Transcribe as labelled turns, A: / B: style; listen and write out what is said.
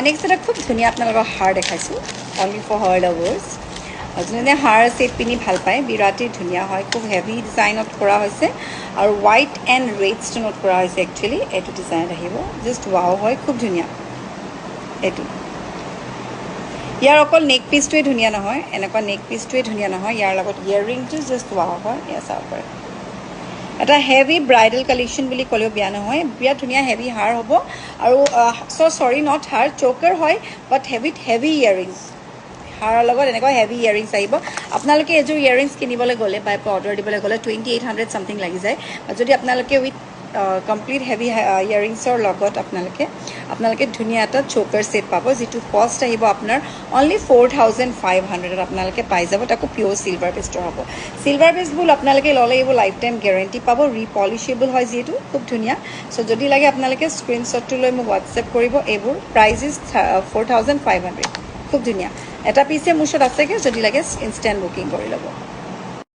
A: next এটা খুব ধুনীয়া আপোনালোকৰ হাৰ দেখাইছোঁ অনলি ফৰ হাৰ লাভাৰ্ছ যোনে হাৰ ছেট পিন্ধি ভাল পায় বিৰাটেই ধুনীয়া হয় খুব হেভি ডিজাইনত কৰা হৈছে আৰু হোৱাইট এণ্ড ৰেড ষ্টোনত কৰা হৈছে একচুৱেলি এইটো ডিজাইনত আহিব জাষ্ট ৱাও হয় খুব ধুনীয়া এইটো ইয়াৰ অকল নেক পিচটোৱে ধুনীয়া নহয় এনেকুৱা নেক পিচটোৱে ধুনীয়া নহয় ইয়াৰ লগত ইয়েৰিংটো জাষ্ট ৱাও হয় এয়া চাব পাৰে এটা হেভি ব্ৰাইডেল কালেকশ্যন বুলি ক'লেও বেয়া নহয় বিৰাট ধুনীয়া হেভি হাৰ হ'ব আৰু চৰি নট হাৰ চকাৰ হয় বাট হেভি ইয়েৰিংছ হাৰৰ লগত এনেকুৱা হেভি ইয়েৰিংছ আহিব আপোনালোকে এযোৰ ইয়েৰিংছ কিনিবলৈ গ'লে বা অৰ্ডাৰ দিবলৈ গ'লে 2800 ছামথিং লাগি যায় যদি আপোনালোকে উইথ কমপ্লিট হেভি ইয়েৰিংছৰ লগত আপোনালোকে ধুনীয়া এটা চকাৰ ছেট পাব যিটো কষ্ট আহিব আপোনাৰ অনলি 4500 আপোনালোকে পাই যাব তাকো পিঅ'ৰ চিলভাৰ পেষ্টৰ হ'ব চিলভাৰ পেষ্টবোৰ আপোনালোকে ল'লে এইবোৰ লাইফ টাইম গেৰেণ্টি পাব ৰিপলিচেবল হয় যিহেতু খুব ধুনীয়া চ' যদি লাগে আপোনালোকে স্ক্ৰীনশ্বটটো লৈ মোক হোৱাটছএপ কৰিব এইবোৰ প্ৰাইজ ইজ 4500 খুব ধুনীয়া এটা পিছে মোৰ ওচৰত আছেগৈ যদি লাগে ইনষ্টেণ্ট বুকিং কৰি ল'ব